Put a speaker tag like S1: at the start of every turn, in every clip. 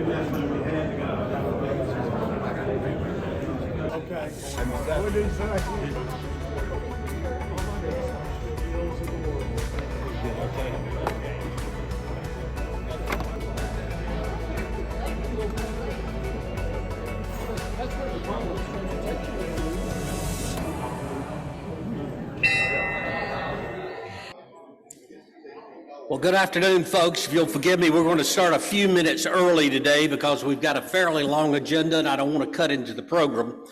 S1: Okay. What did he say?
S2: Well, good afternoon, folks. If you'll forgive me, we're going to start a few minutes early today because we've got a fairly long agenda and I don't want to cut into the program.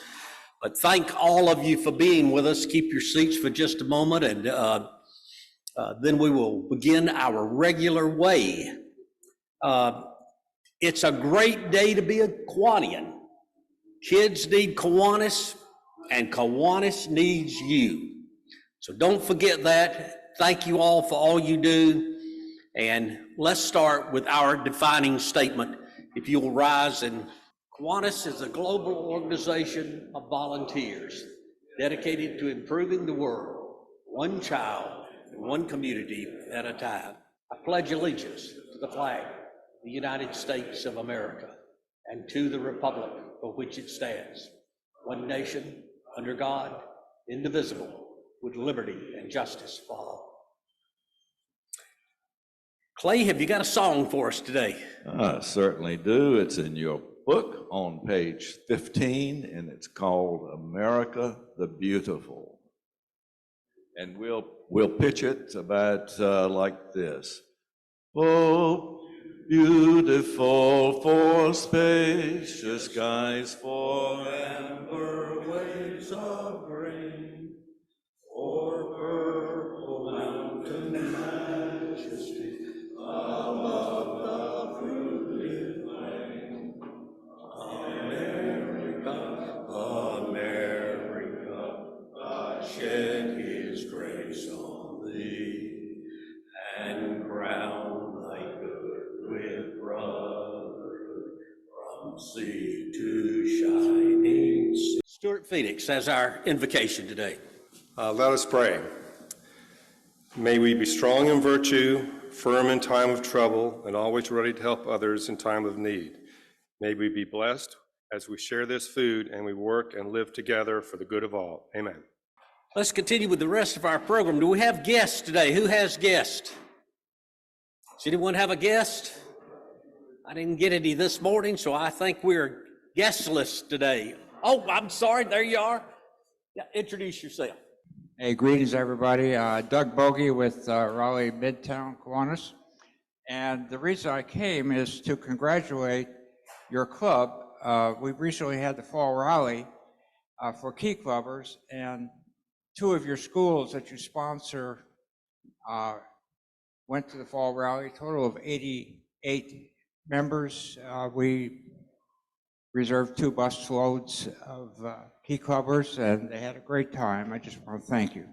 S2: But thank all of you for being with us. Keep your seats for just a moment and then we will begin our regular way. It's a great day to be a Kiwanian. Kids need Kiwanis and Kiwanis needs you. So don't forget that. Thank you all for all you do. And let's start with our defining statement. If you'll rise, and Kiwanis is a global organization of volunteers dedicated to improving the world, one child and one community at a time. I pledge allegiance to the flag of the United States of America and to the republic for which it stands, one nation, under God, indivisible, with liberty and justice for all. Clay, have you got a song for us today?
S3: I certainly do. It's in your book on page 15, and it's called America the Beautiful. And we'll pitch it about like this. Oh, beautiful for spacious skies, for amber waves of grain, for purple mountain majesty, above the fruited plain. America, America, God shed his grace on thee, and crown thy good with brotherhood, from sea to shining sea. Stuart Phoenix has our invocation today.
S4: Let us pray. May we be strong in virtue, firm in time of trouble, and always ready to help others in time of need. May we be blessed as we share this food and we work and live together for the good of all. Amen.
S2: Let's continue with the rest of our program. Do we have guests today? Who has guests? Does anyone have a guest? I didn't get any this morning, so I think we're guestless today. Oh, I'm sorry. There you are. Yeah, introduce yourself.
S5: Hey, greetings, everybody. Doug Bogey with Raleigh Midtown Kiwanis. And the reason I came is to congratulate your club. We recently had the Fall Rally for Key Clubbers, and 2 of your schools that you sponsor went to the Fall Rally, a total of 88 members. We reserved 2 bus loads of Key Clubbers, and they had a great time. I just want to thank you.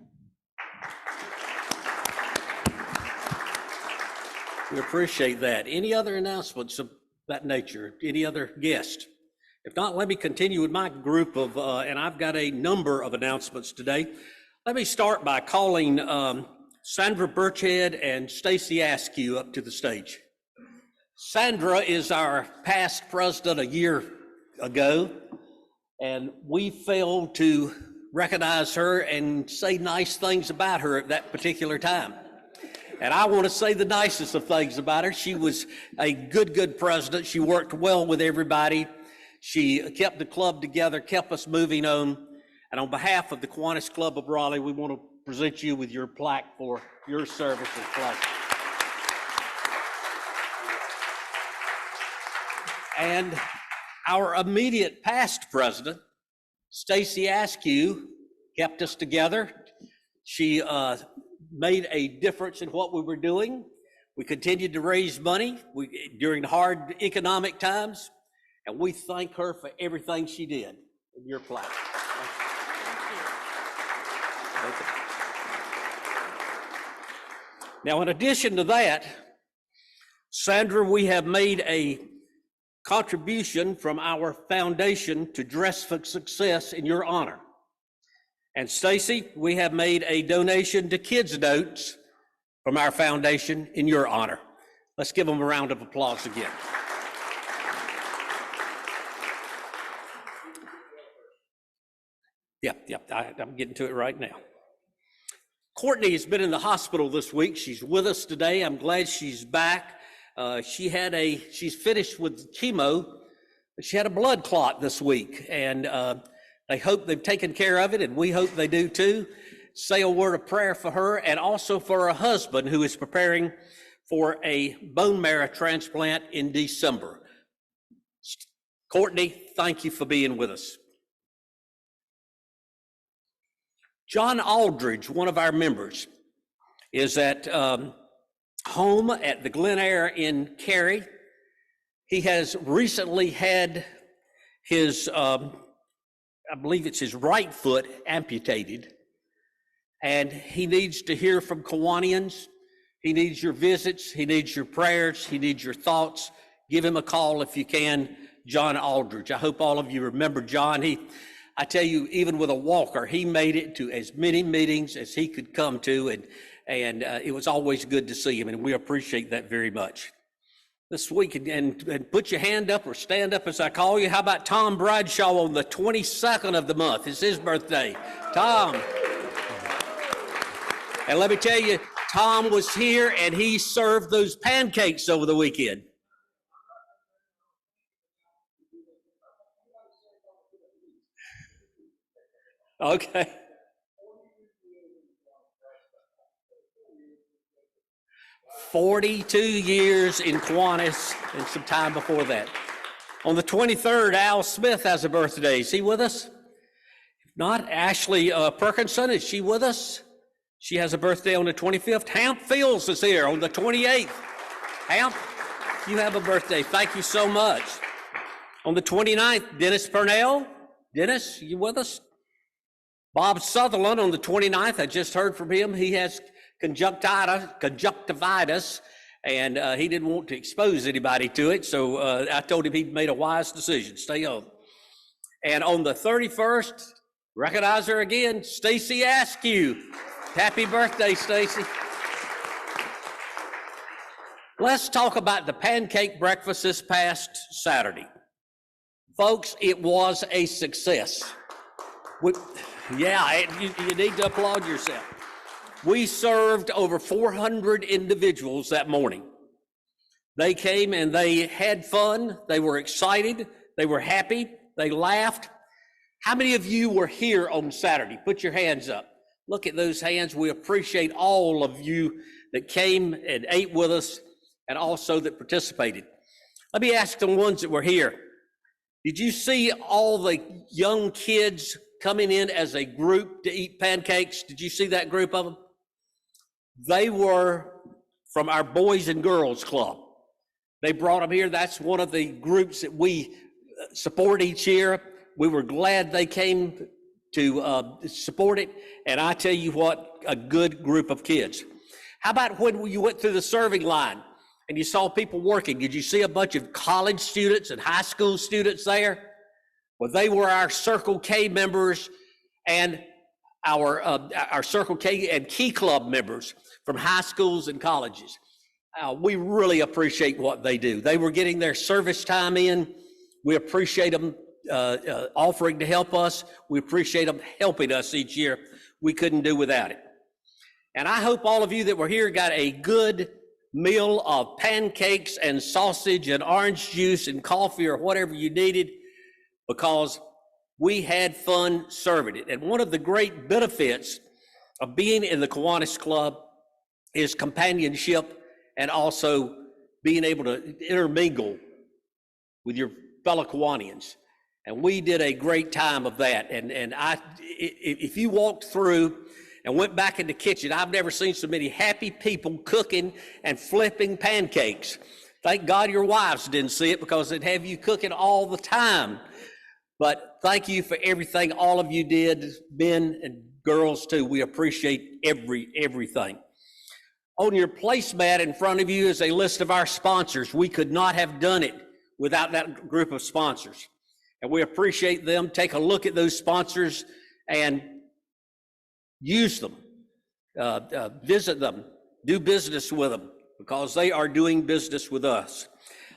S2: We appreciate that. Any other announcements of that nature? Any other guests? If not, let me continue with my group of, and I've got a number of announcements today. Let me start by calling Sandra Birchhead and Stacy Askew up to the stage. Sandra is our past president a year ago, and we failed to recognize her and say nice things about her at that particular time. And I want to say the nicest of things about her. She was a good president. She worked well with everybody. She kept the club together, kept us moving on. And on behalf of the Kiwanis Club of Raleigh, we want to present you with your plaque for your service as president. And our immediate past president, Stacy Askew, kept us together. She made a difference in what we were doing. We continued to raise money during hard economic times, and we thank her for everything she did in your plaque. Thank you. Now, in addition to that, Sandra, we have made a contribution from our foundation to Dress for Success in your honor. And Stacy, we have made a donation to Kids Notes from our foundation in your honor. Let's give them a round of applause again. I'm getting to it right now. Courtney has been in the hospital this week. She's with us today. I'm glad she's back. She's finished with chemo. She had a blood clot this week, and I hope they've taken care of it, and we hope they do too. Say a word of prayer for her and also for her husband, who is preparing for a bone marrow transplant in December. Courtney, thank you for being with us. John Aldridge, one of our members, is at home at the Glen Air in Cary. He has recently had his, I believe it's his right foot amputated, and he needs to hear from Kiwanians. He needs your visits, he needs your prayers, he needs your thoughts. Give him a call if you can, John Aldridge. I hope all of you remember John. I tell you, even with a walker, he made it to as many meetings as he could come to, and it was always good to see him, and we appreciate that very much. This week, and put your hand up or stand up as I call you. How about Tom Bradshaw on the 22nd of the month? It's his birthday. Tom. And let me tell you, Tom was here and he served those pancakes over the weekend. Okay. "42 years in Kiwanis and some time before that." On the 23rd, Al Smith has a birthday. Is he with us? If not, Ashley Perkinson, is she with us? She has a birthday on the 25th. Hamp Fields is here on the 28th. Hamp, you have a birthday. Thank you so much. On the 29th, Dennis Purnell. Dennis, you with us? Bob Sutherland on the 29th. I just heard from him. He has conjunctivitis, and he didn't want to expose anybody to it, so I told him he'd made a wise decision. Stay home. And on the 31st, recognize her again, Stacy Askew. Happy birthday, Stacy. Let's talk about the pancake breakfast this past Saturday. Folks, it was a success. You need to applaud yourself. We served over 400 individuals that morning. They came and they had fun. They were excited. They were happy. They laughed. How many of you were here on Saturday? Put your hands up. Look at those hands. We appreciate all of you that came and ate with us and also that participated. Let me ask the ones that were here. Did you see all the young kids coming in as a group to eat pancakes? Did you see that group of them? They were from our Boys and Girls Club. They brought them here. That's one of the groups that we support each year. We were glad they came to support it. And I tell you what, a good group of kids. How about when you went through the serving line and you saw people working? Did you see a bunch of college students and high school students there? Well, they were our Circle K members and our Circle K and Key Club members from high schools and colleges. We really appreciate what they do. They were getting their service time in. We appreciate them offering to help us. We appreciate them helping us each year. We couldn't do without it. And I hope all of you that were here got a good meal of pancakes and sausage and orange juice and coffee or whatever you needed, because we had fun serving it. And one of the great benefits of being in the Kiwanis Club is companionship and also being able to intermingle with your fellow Kiwanians. And we did a great time of that. And if you walked through and went back in the kitchen, I've never seen so many happy people cooking and flipping pancakes. Thank God your wives didn't see it, because they'd have you cooking all the time. But thank you for everything all of you did, men and girls too. We appreciate everything. On your placemat in front of you is a list of our sponsors. We could not have done it without that group of sponsors. And we appreciate them. Take a look at those sponsors and use them, visit them, do business with them, because they are doing business with us.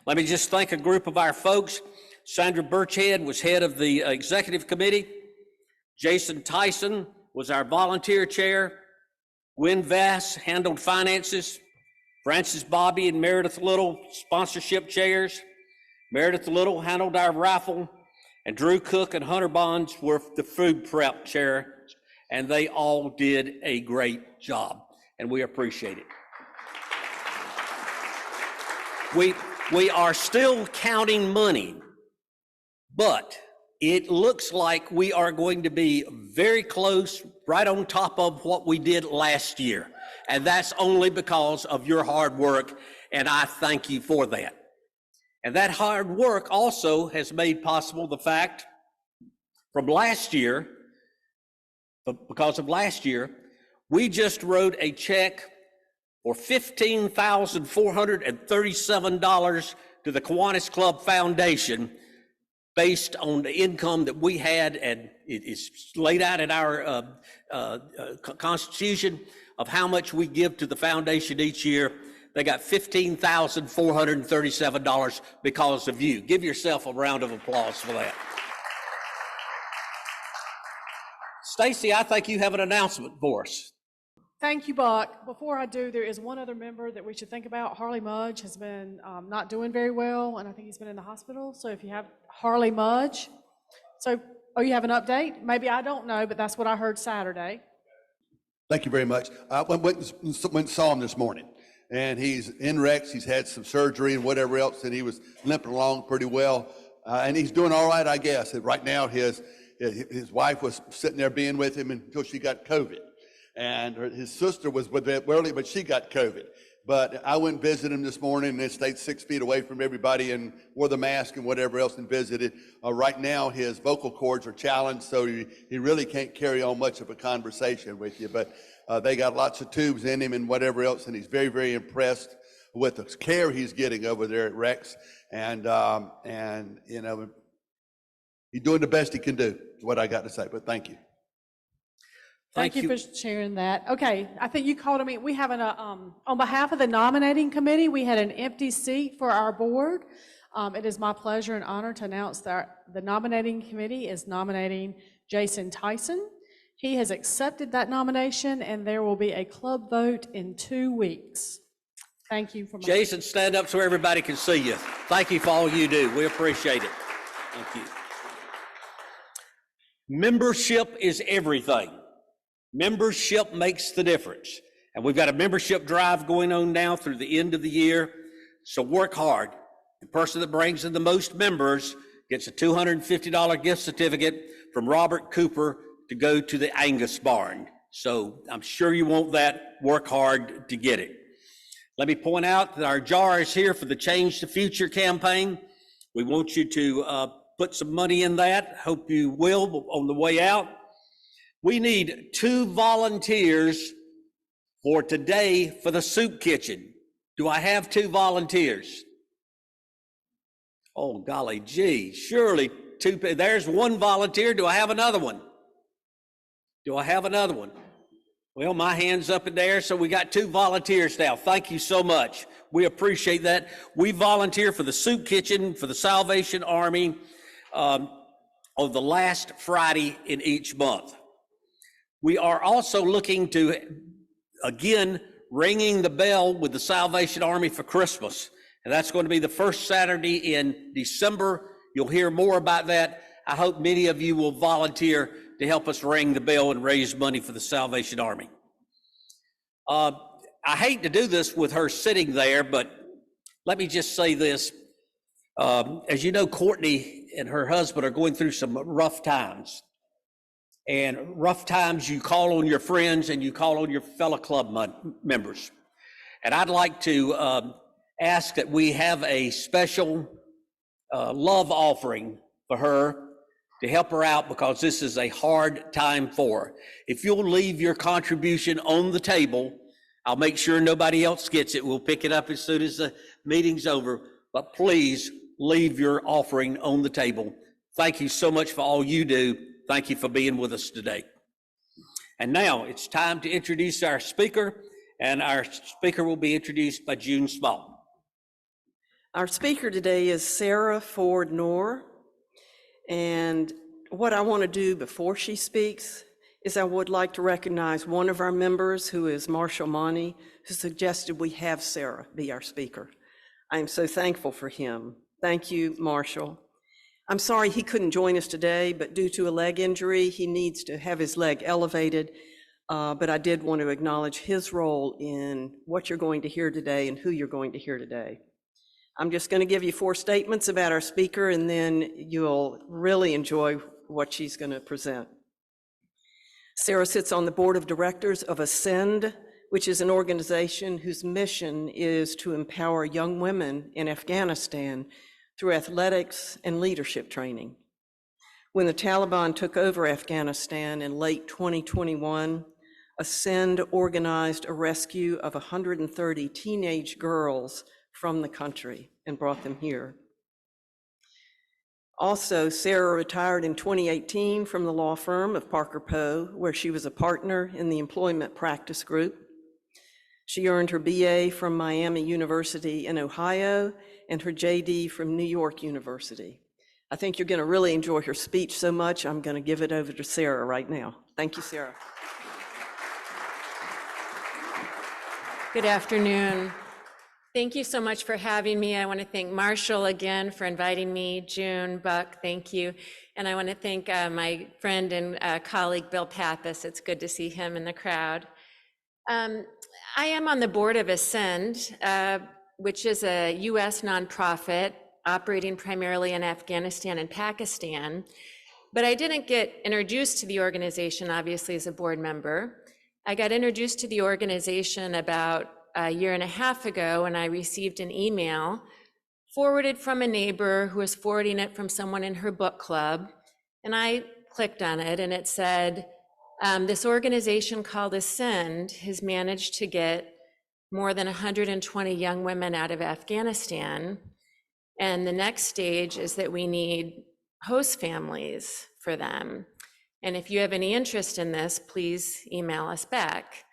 S2: Let me just thank a group of our folks. Sandra Birchhead was head of the executive committee. Jason Tyson was our volunteer chair. Gwen Vass handled finances. Francis Bobby and Meredith Little, sponsorship chairs. Meredith Little handled our raffle, and Drew Cook and Hunter Bonds were the food prep chairs, and they all did a great job, and we appreciate it. We are still counting money, but it looks like we are going to be very close, right on top of what we did last year. And that's only because of your hard work, and I thank you for that. And that hard work also has made possible the fact from last year, because of last year, we just wrote a check for $15,437 to the Kiwanis Club Foundation based on the income that we had, and it is laid out in our Constitution of how much we give to the foundation each year. They got $15,437 because of you. Give yourself a round of applause for that. Stacy, I think you have an announcement for us.
S6: Thank you, Buck. Before I do, there is one other member that we should think about. Harley Mudge has been not doing very well, and I think he's been in the hospital. So if you have Harley Mudge, oh, you have an update? Maybe I don't know, but that's what I heard Saturday.
S1: Thank you very much. I went and saw him this morning, and he's in Rex. He's had some surgery and whatever else, and he was limping along pretty well, and he's doing all right, I guess. And right now, his wife was sitting there being with him until she got COVID. And his sister was with him early, but she got COVID. But I went and visited him this morning and stayed 6 feet away from everybody and wore the mask and whatever else and visited. Right now, his vocal cords are challenged, so he really can't carry on much of a conversation with you. But they got lots of tubes in him and whatever else, and he's very, very impressed with the care he's getting over there at Rex. And you know, he's doing the best he can do, is what I got to say. But thank you.
S6: Thank you for sharing that. Okay, I think you called me. We have on behalf of the nominating committee, we had an empty seat for our board. It is my pleasure and honor to announce that the nominating committee is nominating Jason Tyson. He has accepted that nomination, and there will be a club vote in 2 weeks. Thank you.
S2: Jason, stand up so everybody can see you. Thank you for all you do. We appreciate it. Thank you. Membership is everything. Membership makes the difference. And we've got a membership drive going on now through the end of the year. So work hard. The person that brings in the most members gets a $250 gift certificate from Robert Cooper to go to the Angus barn. So I'm sure you want that. Work hard to get it. Let me point out that our jar is here for the Change the Future campaign. We want you to put some money in that. Hope you will on the way out. We need 2 volunteers for today for the soup kitchen. Do I have 2 volunteers? Oh, golly gee, surely 2. There's 1 volunteer. Do I have another one? Do I have another one? Well, my hand's up in there, so we got 2 volunteers now. Thank you so much. We appreciate that. We volunteer for the soup kitchen for the Salvation Army on the last Friday in each month. We are also looking to, again, ringing the bell with the Salvation Army for Christmas. And that's going to be the first Saturday in December. You'll hear more about that. I hope many of you will volunteer to help us ring the bell and raise money for the Salvation Army. I hate to do this with her sitting there, but let me just say this. As you know, Courtney and her husband are going through some rough times. And rough times, you call on your friends and you call on your fellow club members. And I'd like to ask that we have a special love offering for her to help her out, because this is a hard time for her. If you'll leave your contribution on the table, I'll make sure nobody else gets it. We'll pick it up as soon as the meeting's over. But please leave your offering on the table. Thank you so much for all you do. Thank you for being with us today. And now it's time to introduce our speaker, and our speaker will be introduced by June Small.
S7: Our speaker today is Sarah Ford Neorr, and what I want to do before she speaks is I would like to recognize one of our members, who is Marshall Monty, who suggested we have Sarah be our speaker. I am so thankful for him. Thank you, Marshall. I'm sorry he couldn't join us today, but due to a leg injury, he needs to have his leg elevated. But I did want to acknowledge his role in what you're going to hear today and who you're going to hear today. I'm just going to give you 4 statements about our speaker, and then you'll really enjoy what she's going to present. Sarah sits on the board of directors of Ascend, which is an organization whose mission is to empower young women in Afghanistan through athletics and leadership training. When the Taliban took over Afghanistan in late 2021, Ascend organized a rescue of 130 teenage girls from the country and brought them here. Also, Sarah retired in 2018 from the law firm of Parker Poe, where she was a partner in the employment practice group. She earned her BA from Miami University in Ohio and her JD from New York University. I think you're going to really enjoy her speech so much, I'm going to give it over to Sarah right now. Thank you, Sarah.
S8: Good afternoon. Thank you so much for having me. I want to thank Marshall again for inviting me. June, Buck, thank you. And I want to thank my friend and colleague, Bill Pappas. It's good to see him in the crowd. I am on the board of Ascend, which is a US nonprofit operating primarily in Afghanistan and Pakistan. But I didn't get introduced to the organization, obviously, as a board member. I got introduced to the organization about a year and a half ago, and I received an email forwarded from a neighbor who was forwarding it from someone in her book club. And I clicked on it, and it said, this organization called Ascend has managed to get more than 120 young women out of Afghanistan. And the next stage is that we need host families for them. And if you have any interest in this, please email us back.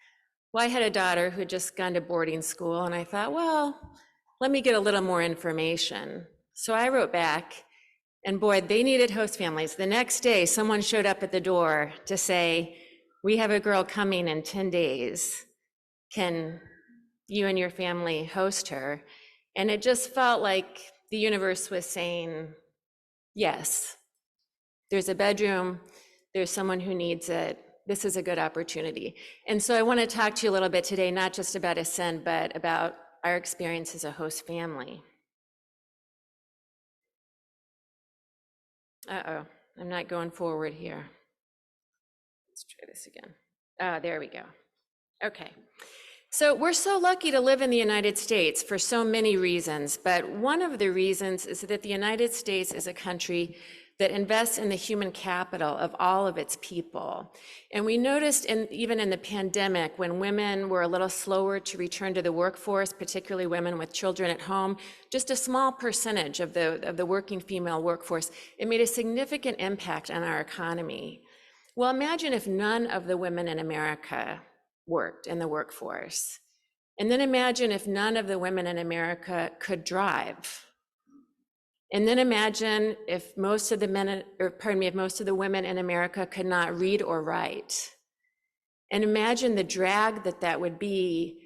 S8: Well, I had a daughter who had just gone to boarding school, and I thought, well, let me get a little more information. So I wrote back, and boy, they needed host families. The next day, someone showed up at the door to say, we have a girl coming in 10 days. Can you and your family host her? And it just felt like the universe was saying, yes, there's a bedroom, there's someone who needs it. This is a good opportunity. And so I want to talk to you a little bit today, not just about Ascend, but about our experience as a host family. Uh-oh, I'm not going forward here. Let's try this again. There we go. Okay. So we're so lucky to live in the United States for so many reasons, but one of the reasons is that the United States is a country that invests in the human capital of all of its people. And we noticed even in the pandemic, when women were a little slower to return to the workforce, particularly women with children at home, just a small percentage of the working female workforce, it made a significant impact on our economy. Well, imagine if none of the women in America worked in the workforce. And then imagine if none of the women in America could drive. And then imagine if most of the women in America could not read or write. And imagine the drag that would be,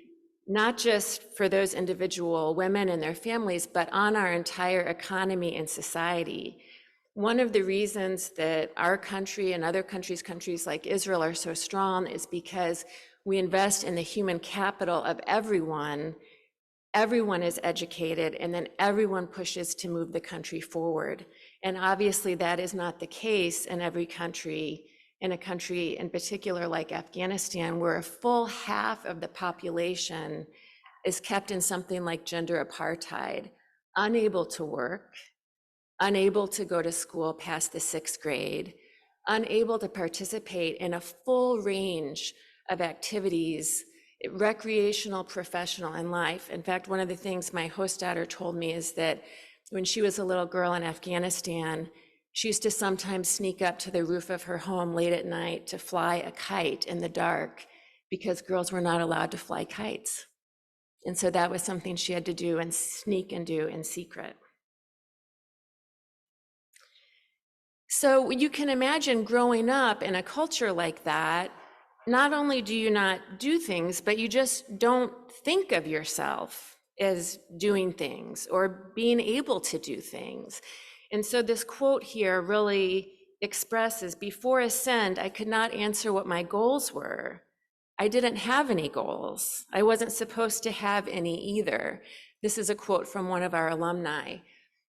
S8: not just for those individual women and their families, but on our entire economy and society. One of the reasons that our country and other countries like Israel are so strong is because we invest in the human capital of everyone. Everyone is educated, and then everyone pushes to move the country forward. And obviously that is not the case in every country, in a country in particular like Afghanistan, where a full half of the population is kept in something like gender apartheid, unable to work, unable to go to school past the 6th grade, unable to participate in a full range of activities, recreational, professional, and life. In fact, one of the things my host daughter told me is that when she was a little girl in Afghanistan, she used to sometimes sneak up to the roof of her home late at night to fly a kite in the dark because girls were not allowed to fly kites. And so that was something she had to do and sneak and do in secret. So you can imagine growing up in a culture like that, not only do you not do things, but you just don't think of yourself as doing things or being able to do things. And so this quote here really expresses, before Ascend, I could not answer what my goals were. I didn't have any goals. I wasn't supposed to have any either. This is a quote from one of our alumni.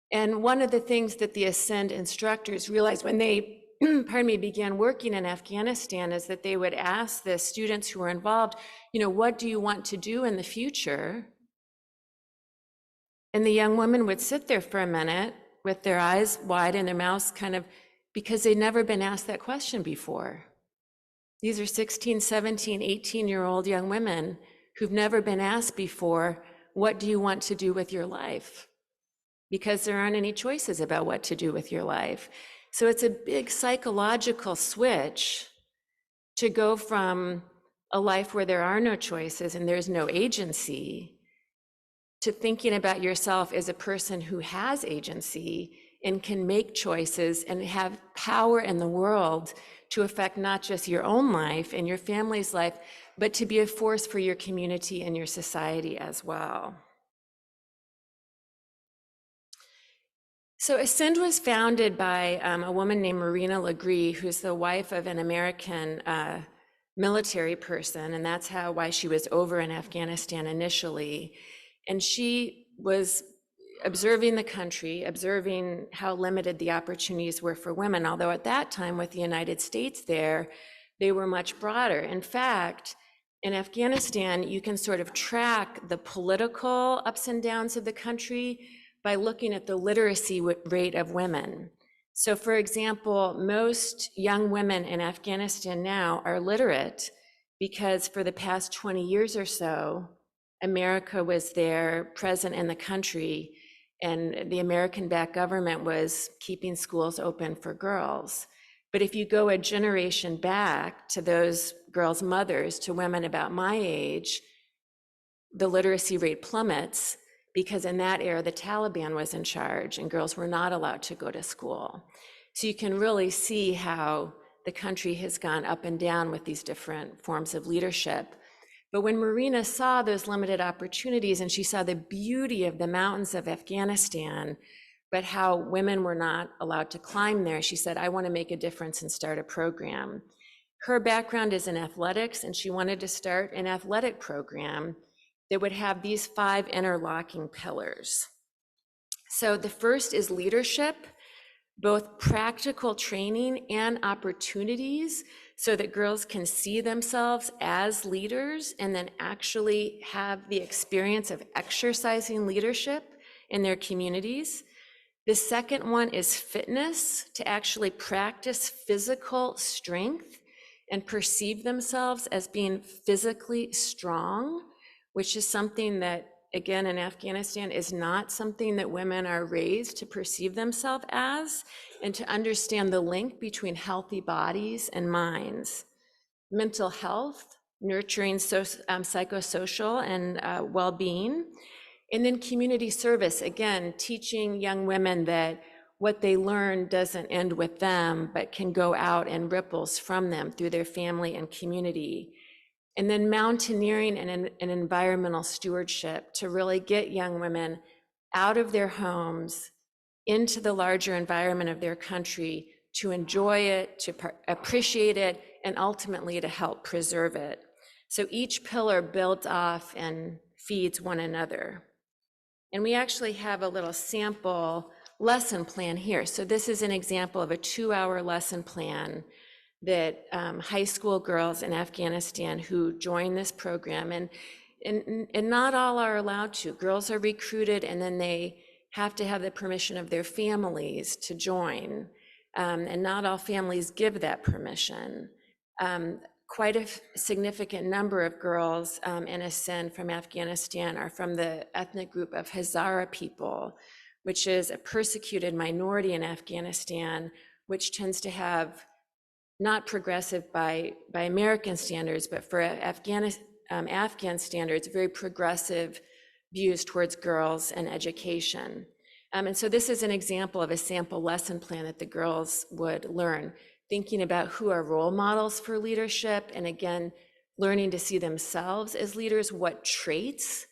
S8: And one of the things that the Ascend instructors realized when they, began working in Afghanistan is that they would ask the students who were involved, what do you want to do in the future? And the young women would sit there for a minute with their eyes wide and their mouths because they'd never been asked that question before. These are 16, 17, 18-year-old young women who've never been asked before, what do you want to do with your life? Because there aren't any choices about what to do with your life. So it's a big psychological switch to go from a life where there are no choices and there's no agency to thinking about yourself as a person who has agency and can make choices and have power in the world to affect not just your own life and your family's life, but to be a force for your community and your society as well. So Ascend was founded by a woman named Marina Legree, who's the wife of an American military person, and that's why she was over in Afghanistan initially. And she was observing the country, observing how limited the opportunities were for women, although at that time with the United States there, they were much broader. In fact, in Afghanistan, you can sort of track the political ups and downs of the country by looking at the literacy rate of women. So for example, most young women in Afghanistan now are literate because for the past 20 years or so, America was there present in the country, and the American-backed government was keeping schools open for girls. But if you go a generation back to those girls' mothers, to women about my age, the literacy rate plummets because in that era, the Taliban was in charge and girls were not allowed to go to school. So you can really see how the country has gone up and down with these different forms of leadership. But when Marina saw those limited opportunities and she saw the beauty of the mountains of Afghanistan, but how women were not allowed to climb there, she said, I want to make a difference and start a program. Her background is in athletics, and she wanted to start an athletic program that would have these 5 interlocking pillars. So the first is leadership, both practical training and opportunities so that girls can see themselves as leaders and then actually have the experience of exercising leadership in their communities. The second one is fitness, to actually practice physical strength and perceive themselves as being physically strong, which is something that, again, in Afghanistan is not something that women are raised to perceive themselves as, and to understand the link between healthy bodies and minds. Mental health, nurturing psychosocial and well-being, and then community service, again, teaching young women that what they learn doesn't end with them, but can go out and ripples from them through their family and community. And then mountaineering and environmental stewardship to really get young women out of their homes into the larger environment of their country, to enjoy it, to appreciate it, and ultimately to help preserve it. So each pillar builds off and feeds one another. And we actually have a little sample lesson plan here. So this is an example of a 2-hour lesson plan that high school girls in Afghanistan who join this program, and not all are allowed to. Girls are recruited and then they have to have the permission of their families to join, and not all families give that permission. Quite a significant number of girls in Ascend from Afghanistan are from the ethnic group of Hazara people, which is a persecuted minority in Afghanistan, which tends to have not progressive by American standards, but for Afghan standards, very progressive views towards girls and education. And so this is an example of a sample lesson plan that the girls would learn, thinking about who are role models for leadership, and again, learning to see themselves as leaders. What traits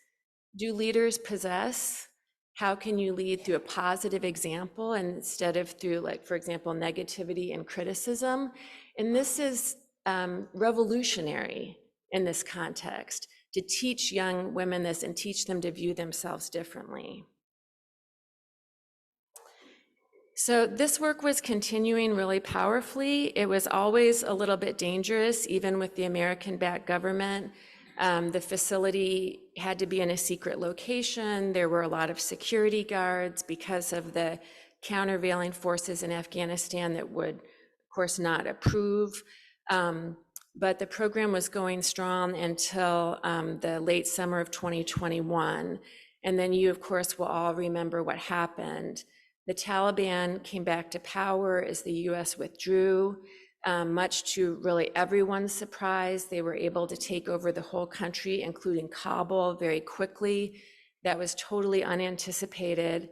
S8: do leaders possess? How can you lead through a positive example instead of through, like, for example, negativity and criticism? And this is revolutionary in this context, to teach young women this and teach them to view themselves differently. So this work was continuing really powerfully. It was always a little bit dangerous, even with the American-backed government. The facility had to be in a secret location. There were a lot of security guards because of the countervailing forces in Afghanistan that would, of course, not approve. But the program was going strong until the late summer of 2021. And then you, of course, will all remember what happened. The Taliban came back to power as the US withdrew. Much to really everyone's surprise, they were able to take over the whole country, including Kabul, very quickly. That was totally unanticipated.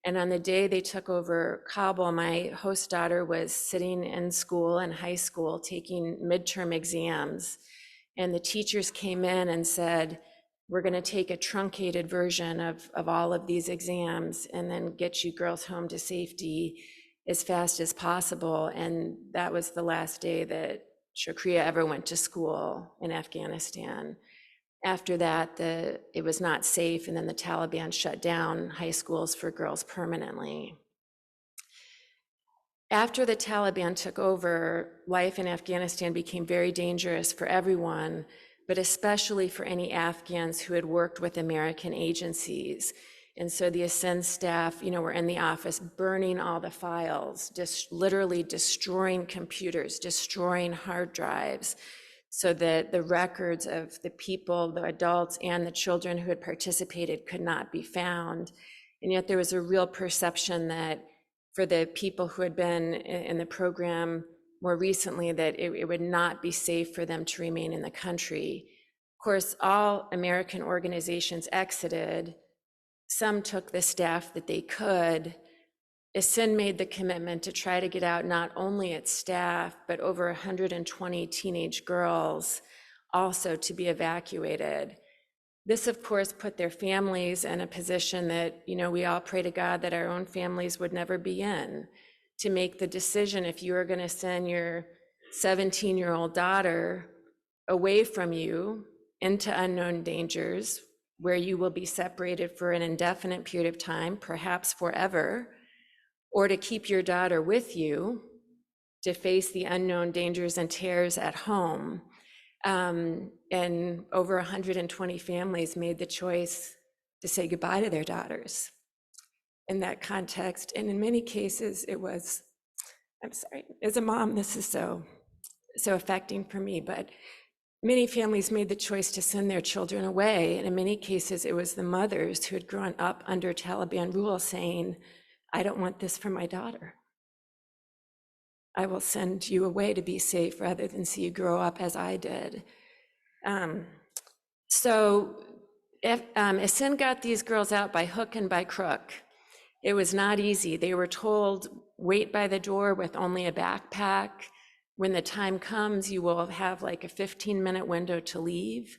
S8: And on the day they took over Kabul, my host daughter was sitting in school, in high school, taking midterm exams. And the teachers came in and said, we're going to take a truncated version of all of these exams and then get you girls home to safety as fast as possible. And that was the last day that Shukriya ever went to school in Afghanistan. After that, it was not safe, and then the Taliban shut down high schools for girls permanently. After the Taliban took over, life in Afghanistan became very dangerous for everyone, but especially for any Afghans who had worked with American agencies. And so the Ascend staff, were in the office burning all the files, just literally destroying computers, destroying hard drives, so that the records of the people, the adults and the children who had participated could not be found. And yet there was a real perception that for the people who had been in the program more recently, that it would not be safe for them to remain in the country. Of course, all American organizations exited. Some took the staff that they could. Ascend made the commitment to try to get out not only its staff, but over 120 teenage girls also to be evacuated. This, of course, put their families in a position that, we all pray to God that our own families would never be in, to make the decision if you are going to send your 17-year-old daughter away from you into unknown dangers, where you will be separated for an indefinite period of time, perhaps forever, or to keep your daughter with you to face the unknown dangers and terrors at home. And over 120 families made the choice to say goodbye to their daughters in that context. And in many cases, it was, I'm sorry, as a mom, this is so affecting for me, but many families made the choice to send their children away. And in many cases, it was the mothers who had grown up under Taliban rule saying, I don't want this for my daughter. I will send you away to be safe rather than see you grow up as I did. So Ascend got these girls out by hook and by crook. It was not easy. They were told, wait by the door with only a backpack. When the time comes, you will have like a 15-minute window to leave.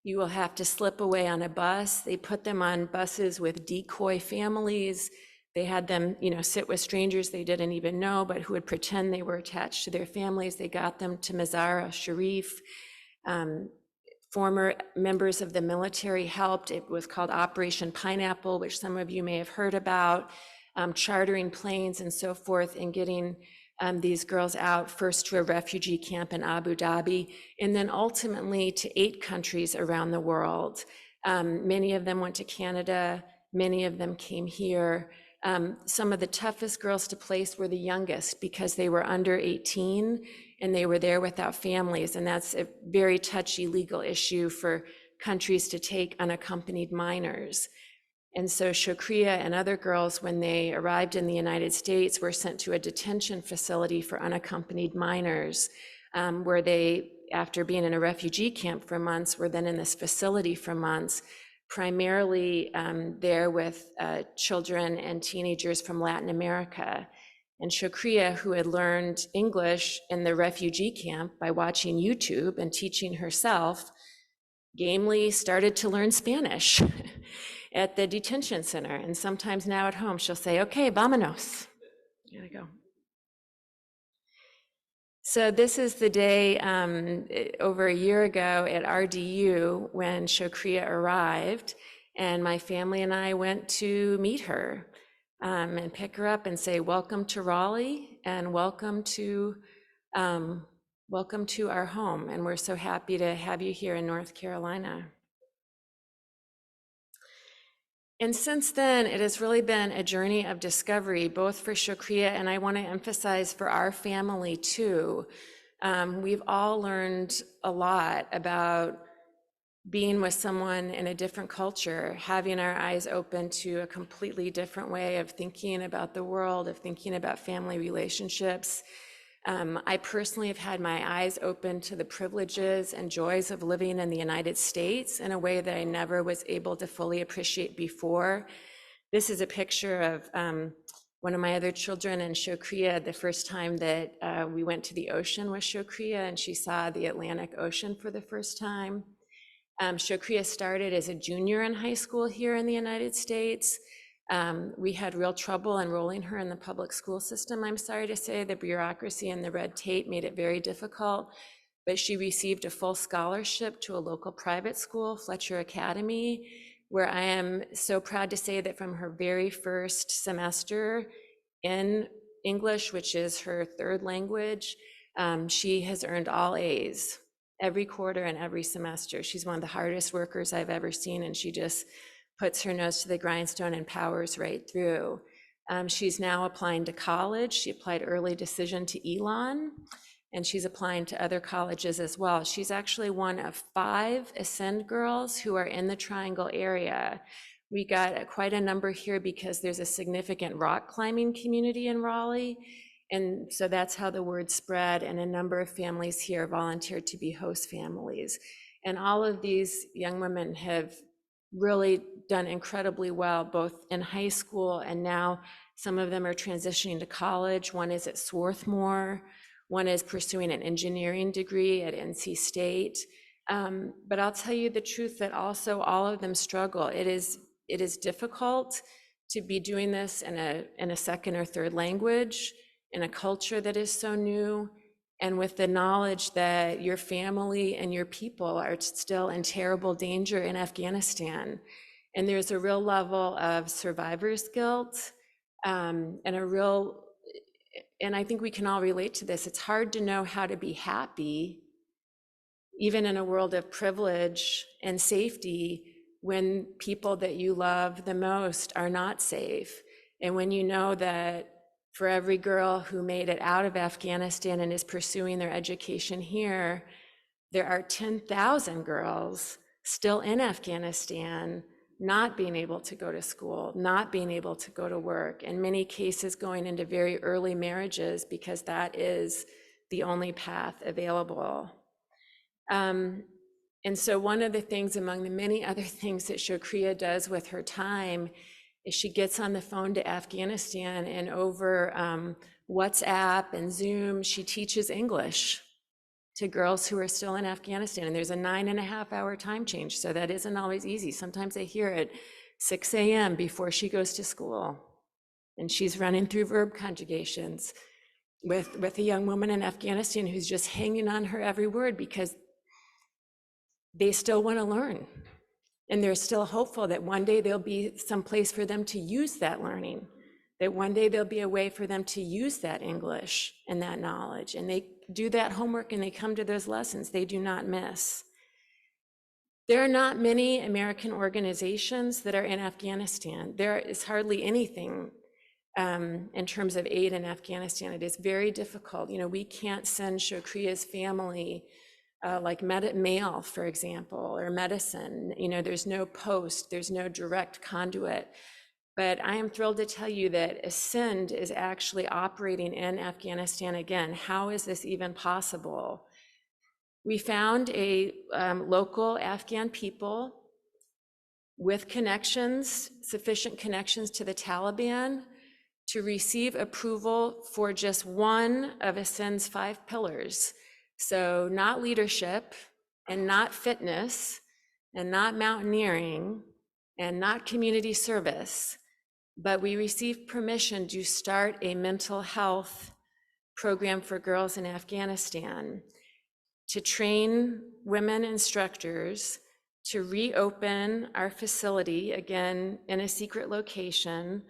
S8: You will have to slip away on a bus. They put them on buses with decoy families. They had them, sit with strangers they didn't even know, but who would pretend they were attached to their families. They got them to Mazar-e-Sharif. Former members of the military helped. It was called Operation Pineapple, which some of you may have heard about, chartering planes and so forth, and getting these girls out first to a refugee camp in Abu Dhabi, and then ultimately to 8 countries around the world. Many of them went to Canada. Many of them came here. Some of the toughest girls to place were the youngest because they were under 18 and they were there without families. And that's a very touchy legal issue for countries to take unaccompanied minors. And so Shukriya and other girls, when they arrived in the United States, were sent to a detention facility for unaccompanied minors, where they, after being in a refugee camp for months, were then in this facility for months. primarily there with children and teenagers from Latin America. And Shokriya, who had learned English in the refugee camp by watching YouTube and teaching herself, gamely started to learn Spanish at the detention center. And sometimes now at home, she'll say, okay, vámonos. Gotta go. So this is the day over a year ago at RDU when Shokriya arrived, and my family and I went to meet her and pick her up and say, welcome to Raleigh and welcome to our home. And we're so happy to have you here in North Carolina. And since then, it has really been a journey of discovery, both for Shokriya and I want to emphasize for our family too. We've all learned a lot about being with someone in a different culture, having our eyes open to a completely different way of thinking about the world, of thinking about family relationships. I personally have had my eyes open to the privileges and joys of living in the United States in a way that I never was able to fully appreciate before. This is a picture of one of my other children and Shokriya, the first time that we went to the ocean with Shokriya, and she saw the Atlantic Ocean for the first time. Shokriya started as a junior in high school here in the United States. We had real trouble enrolling her in the public school system, I'm sorry to say. The bureaucracy and the red tape made it very difficult, but she received a full scholarship to a local private school, Fletcher Academy, where I am so proud to say that from her very first semester in English, which is her third language, she has earned all A's every quarter and every semester. She's one of the hardest workers I've ever seen, and she just puts her nose to the grindstone and powers right through. She's now applying to college. She applied early decision to Elon, and she's applying to other colleges as well. She's actually one of 5 Ascend girls who are in the Triangle area. We got quite a number here because there's a significant rock climbing community in Raleigh, and so that's how the word spread, and a number of families here volunteered to be host families. And all of these young women have really done incredibly well, both in high school, and now some of them are transitioning to college. One is at Swarthmore, one is pursuing an engineering degree at NC State. But I'll tell you the truth that also all of them struggle. It is difficult to be doing this in a second or third language, in a culture that is so new, and with the knowledge that your family and your people are still in terrible danger in Afghanistan. And there's a real level of survivor's guilt, and I think we can all relate to this. It's hard to know how to be happy, even in a world of privilege and safety, when people that you love the most are not safe. And when you know that for every girl who made it out of Afghanistan and is pursuing their education here, there are 10,000 girls still in Afghanistan not being able to go to school, not being able to go to work, in many cases going into very early marriages because that is the only path available. And so one of the things, among the many other things that Shokriya does with her time, is she gets on the phone to Afghanistan, and over WhatsApp and Zoom, she teaches English to girls who are still in Afghanistan. And there's a 9.5-hour time change, so that isn't always easy. Sometimes I hear at 6 a.m. before she goes to school, and she's running through verb conjugations with a young woman in Afghanistan who's just hanging on her every word because they still want to learn. And they're still hopeful that one day there'll be some place for them to use that learning, that one day there'll be a way for them to use that English and that knowledge. And they do that homework and they come to those lessons. They do not miss. There are not many American organizations that are in Afghanistan. There is hardly anything in terms of aid in Afghanistan. It is very difficult. You know, we can't send Shokriya's family like mail, for example, or medicine. You know, there's no post, there's no direct conduit. But I am thrilled to tell you that Ascend is actually operating in Afghanistan again. How is this even possible? We found a local Afghan people with connections, sufficient connections to the Taliban to receive approval for just one of Ascend's 5 pillars. So not leadership and not fitness and not mountaineering and not community service, but we received permission to start a mental health program for girls in Afghanistan, to train women instructors, to reopen our facility, again, in a secret location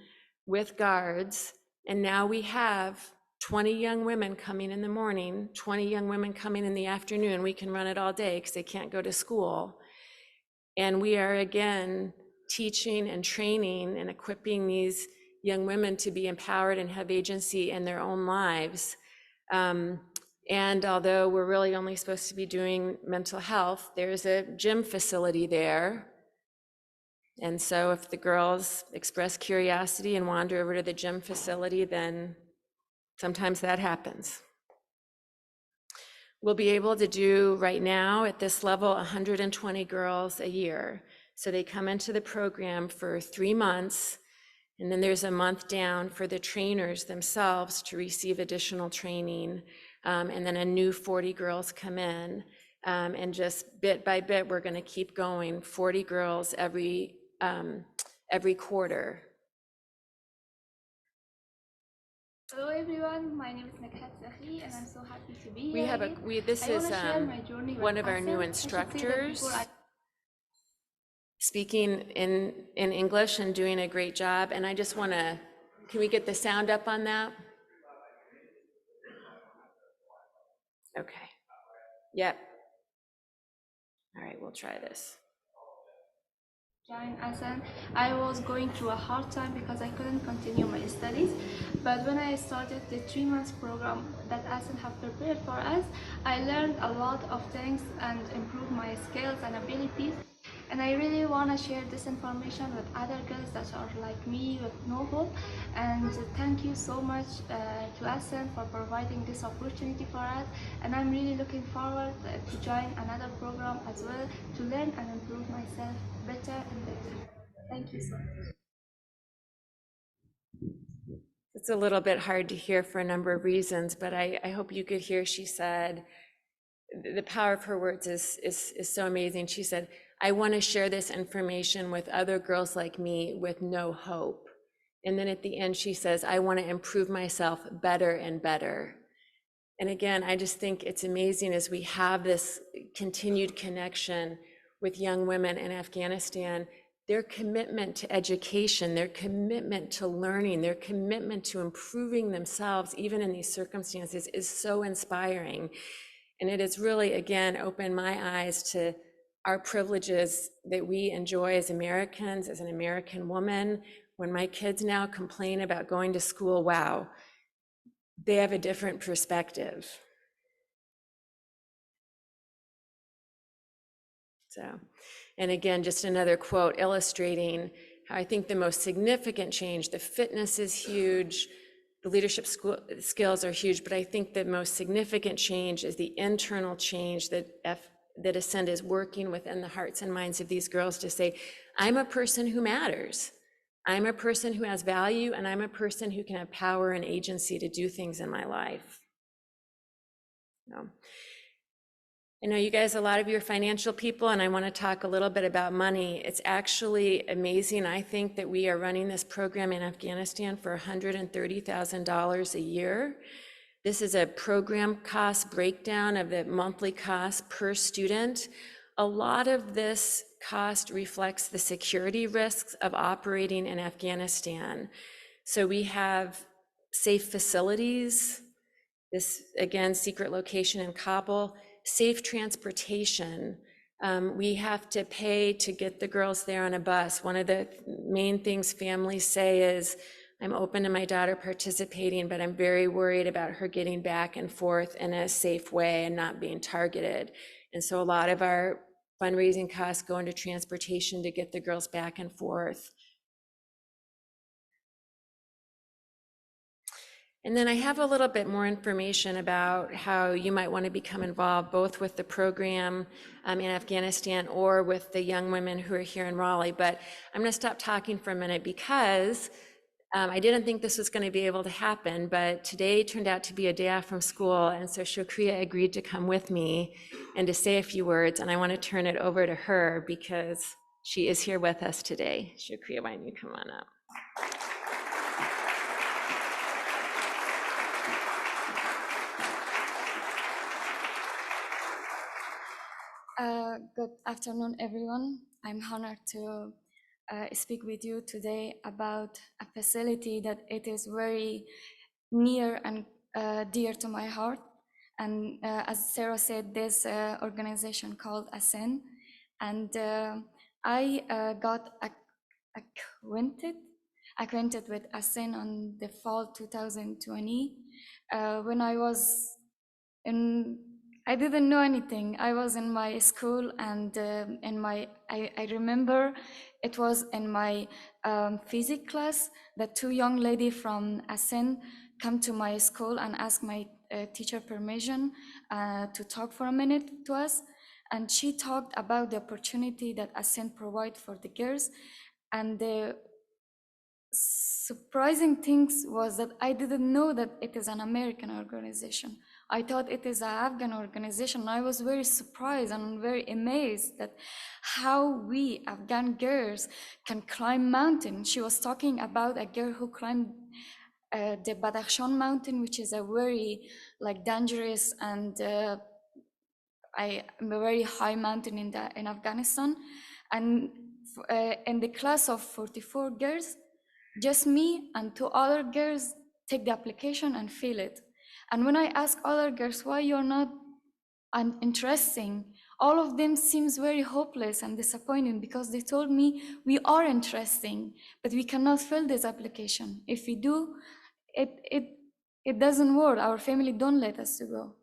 S8: with guards. And now we have 20 young women coming in the morning, 20 young women coming in the afternoon. We can run it all day because they can't go to school. And we are, again, teaching and training and equipping these young women to be empowered and have agency in their own lives. And although we're really only supposed to be doing mental health, there's a gym facility there. And so if the girls express curiosity and wander over to the gym facility, then sometimes that happens. We'll be able to do right now at this level 120 girls a year. So they come into the program for 3 months, and then there's a month down for the trainers themselves to receive additional training. And then a new 40 girls come in, and just bit by bit, we're going to keep going, 40 girls every quarter.
S9: Hello everyone, my name is Nakhat Sakhi and I'm so happy to be
S8: We
S9: here.
S8: have this is one of our new instructors speaking in English and doing a great job. And I just want to, can we get the sound up on that? Okay. Yep. All right, we'll try this.
S9: Join ASAN. I was going through a hard time because I couldn't continue my studies, but when I started the 3 months program that ASAN have prepared for us, I learned a lot of things and improved my skills and abilities. And I really want to share this information with other girls that are like me with no hope. And thank you so much to ASAN for providing this opportunity for us. And I'm really looking forward to join another program as well to learn and improve myself better and better. Thank you so much.
S8: It's a little bit hard to hear for a number of reasons, but I hope you could hear she said, the power of her words is so amazing. She said, I want to share this information with other girls like me with no hope. And then at the end, she says, I want to improve myself better and better. And again, I just think it's amazing as we have this continued connection with young women in Afghanistan, their commitment to education, their commitment to learning, their commitment to improving themselves, even in these circumstances, is so inspiring. And it has really, again, opened my eyes to our privileges that we enjoy as Americans, as an American woman. When my kids now complain about going to school, wow, they have a different perspective. So, and again, just another quote illustrating how I think the most significant change, the fitness is huge, the leadership skills are huge, but I think the most significant change is the internal change that Ascend is working within the hearts and minds of these girls to say, I'm a person who matters. I'm a person who has value, and I'm a person who can have power and agency to do things in my life. So, I know you guys, a lot of you are financial people, and I want to talk a little bit about money. It's actually amazing. I think that we are running this program in Afghanistan for $130,000 a year. This is a program cost breakdown of the monthly cost per student. A lot of this cost reflects the security risks of operating in Afghanistan. So we have safe facilities, this, again, secret location in Kabul, safe transportation. We have to pay to get the girls there on a bus. One of the main things families say is, I'm open to my daughter participating, but I'm very worried about her getting back and forth in a safe way and not being targeted. And so a lot of our fundraising costs go into transportation to get the girls back and forth. And then I have a little bit more information about how you might want to become involved both with the program in Afghanistan or with the young women who are here in Raleigh. But I'm going to stop talking for a minute because I didn't think this was going to be able to happen, but today turned out to be a day off from school. And so Shokriya agreed to come with me and to say a few words. And I want to turn it over to her because she is here with us today. Shokriya, why don't you come on up?
S9: Good afternoon, everyone. I'm honored to speak with you today about a facility that it is very near and dear to my heart. And as Sarah said, this organization called ASEN. And I got acquainted with ASEN on the fall 2020 when I was I didn't know anything. I was in my school and I remember it was in my physics class that two young ladies from ASEN come to my school and ask my teacher permission to talk for a minute to us. And she talked about the opportunity that ASEN provide for the girls. And the surprising things was that I didn't know that it is an American organization. I thought it is an Afghan organization. I was very surprised and very amazed that how we Afghan girls can climb mountains. She was talking about a girl who climbed the Badakhshan mountain, which is a very dangerous and a very high mountain in Afghanistan. And in the class of 44 girls, just me and two other girls take the application and fill it. And when I ask other girls why you're not interesting, all of them seems very hopeless and disappointed because they told me we are interesting, but we cannot fill this application. If we do, it doesn't work. Our family don't let us to go.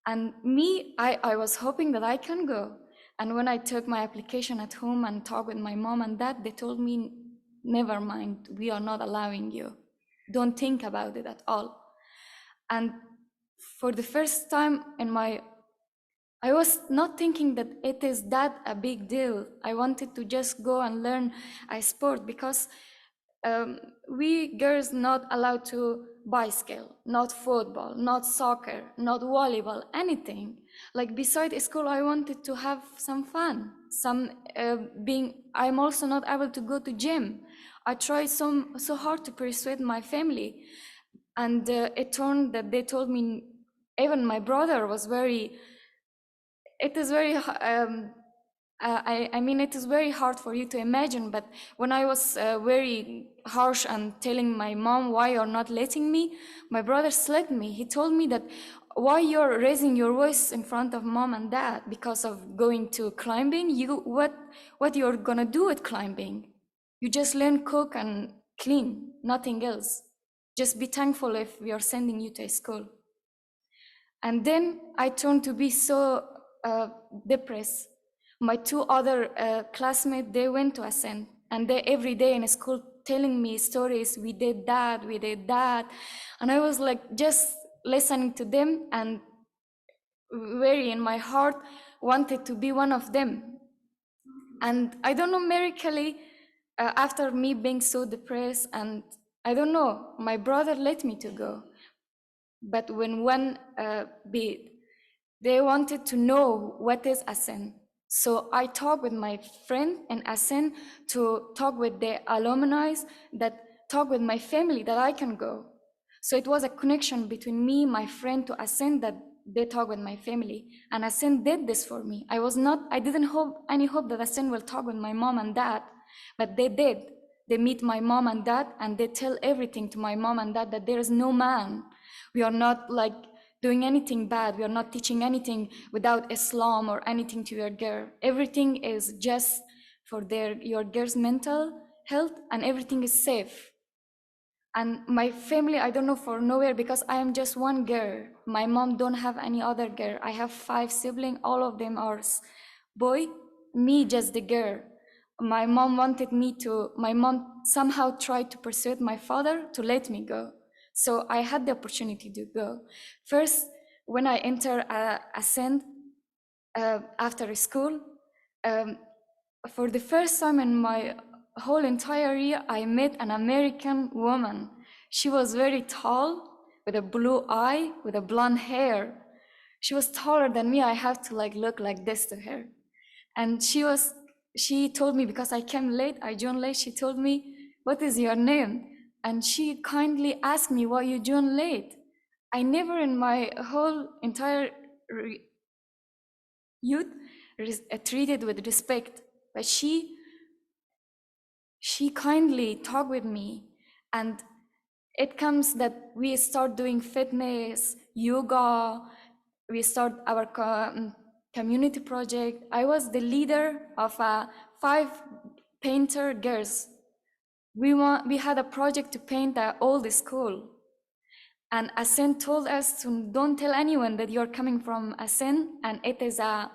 S9: And me, I was hoping that I can go. And when I took my application at home and talked with my mom and dad, they told me, never mind, we are not allowing you. Don't think about it at all. And for the first time I was not thinking that it is that a big deal. I wanted to just go and learn a sport because we girls not allowed to bicycle, not football, not soccer, not volleyball, anything. Beside school, I wanted to have some fun. I'm also not able to go to gym. I tried so hard to persuade my family. And it turned that they told me, even my brother was it is very hard for you to imagine, but when I was very harsh and telling my mom why you're not letting me, my brother slapped me. He told me that why you're raising your voice in front of mom and dad because of going to climbing. What you're gonna do with climbing? You just learn cook and clean, nothing else. Just be thankful if we are sending you to school. And then I turned to be so depressed. My two other classmates, they went to ASEN, and they every day in school telling me stories, we did that. And I was just listening to them and very in my heart wanted to be one of them. And I don't know, miraculously, after me being so depressed, and I don't know, my brother let me to go. But when one bid, they wanted to know what is ASEN. So I talked with my friend in ASEN to talk with the alumni, that talk with my family that I can go. So it was a connection between me, my friend to ASEN, that they talk with my family. And ASEN did this for me. I didn't have any hope that ASEN will talk with my mom and dad, but they did. They meet my mom and dad and they tell everything to my mom and dad, that there is no man. We are not doing anything bad. We are not teaching anything without Islam or anything to your girl. Everything is just for your girl's mental health, and everything is safe. And my family, I don't know for nowhere, because I am just one girl. My mom don't have any other girl. I have 5 siblings, all of them are boy, me just the girl. My mom somehow tried to persuade my father to let me go. So I had the opportunity to go. First, when I entered Ascend after school, for the first time in my whole entire year, I met an American woman. She was very tall, with a blue eye, with a blonde hair. She was taller than me. I have to look like this to her. And she told me, because I came late, I joined late, she told me, "What is your name?" And she kindly asked me, "Why you joined late?" I never in my whole entire youth treated with respect, but she kindly talked with me. And it comes that we start doing fitness, yoga, we start our community project. I was the leader of 5 painter girls. We had a project to paint the old school. And Ascend told us to don't tell anyone that you're coming from Ascend and it is a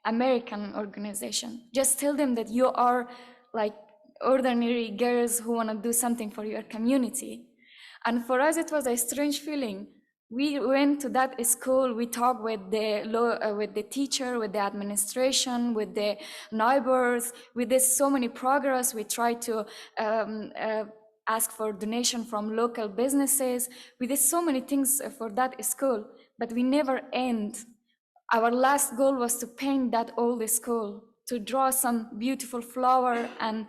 S9: American organization. Just tell them that you are like ordinary girls who want to do something for your community. And for us, it was a strange feeling. We went to that school, we talked with the teacher, with the administration, with the neighbors. We did so many progress. We tried to ask for donation from local businesses. We did so many things for that school, but we never end. Our last goal was to paint that old school, to draw some beautiful flower and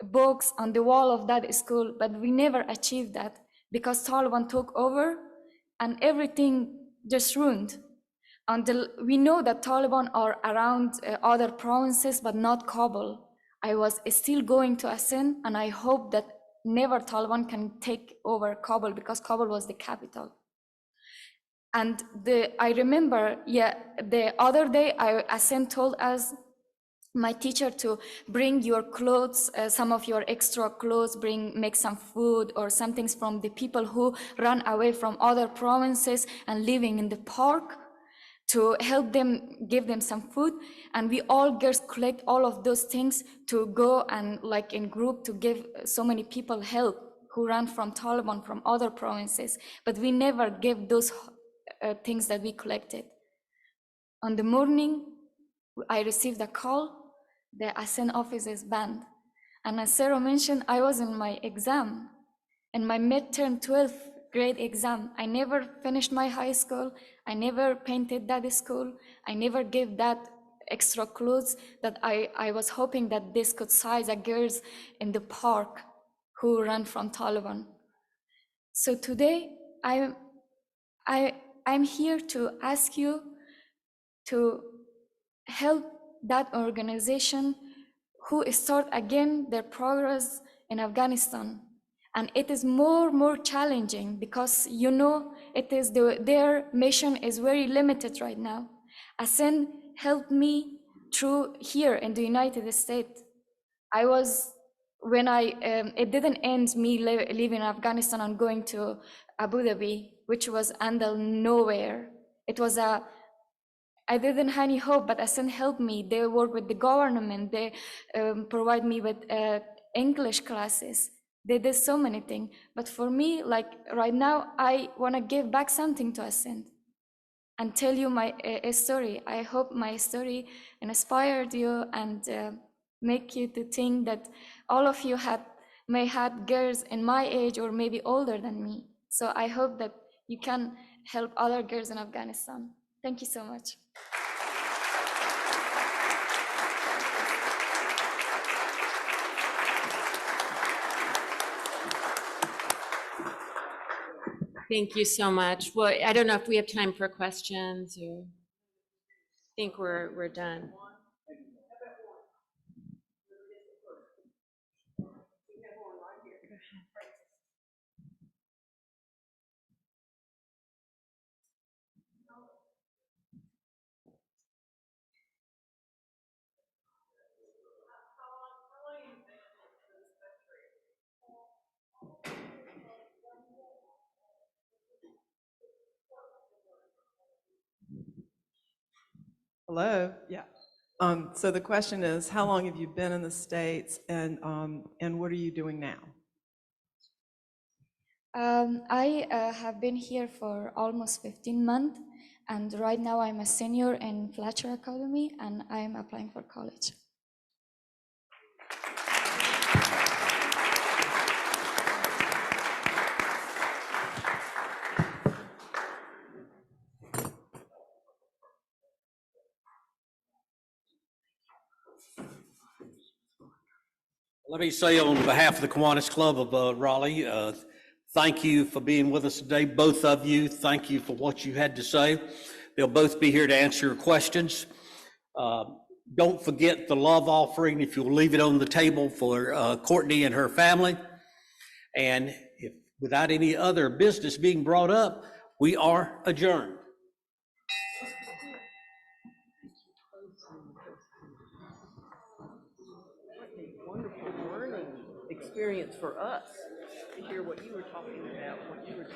S9: books on the wall of that school, but we never achieved that because Taliban took over and everything just ruined. Until we know that Taliban are around other provinces, but not Kabul. I was still going to Ascend, and I hope that never Taliban can take over Kabul because Kabul was the capital. And I remember, the other day, Ascend told us, my teacher, to bring your clothes, some of your extra clothes, make some food or some things from the people who run away from other provinces and living in the park, to help them, give them some food. And we all girls collect all of those things to go and like in group to give so many people help who ran from Taliban from other provinces. But we never gave those things that we collected. On the morning, I received a call. The Ascend office is banned. And as Sarah mentioned, I was in my exam, in my midterm 12th grade exam. I never finished my high school. I never painted that school. I never gave that extra clothes that I was hoping that this could size a girls in the park who ran from Taliban. So today, I'm here to ask you to help that organization who start again their progress in Afghanistan. And it is more challenging because it is their mission is very limited right now. Ascend helped me through here in the United States. It didn't end me leaving Afghanistan and going to Abu Dhabi, which was under nowhere. I didn't have any hope, but Ascend helped me. They work with the government. They provide me with English classes. They did so many things. But for me, like right now, I want to give back something to Ascend and tell you my story. I hope my story inspired you and make you to think that all of you may have girls in my age or maybe older than me. So I hope that you can help other girls in Afghanistan. Thank you so much.
S8: Thank you so much. Well, I don't know if we have time for questions or I think we're done.
S10: Hello, yeah. So the question is, how long have you been in the States and what are you doing now?
S11: I have been here for almost 15 months, and right now I'm a senior in Fletcher Academy, and I'm applying for college.
S2: Let me say on behalf of the Kiwanis Club of Raleigh, thank you for being with us today, both of you. Thank you for what you had to say. They'll both be here to answer your questions. Don't forget the love offering if you'll leave it on the table for Courtney and her family. And if without any other business being brought up, we are adjourned.
S7: Wonderful learning experience for us to hear what you were talking about, what you were doing.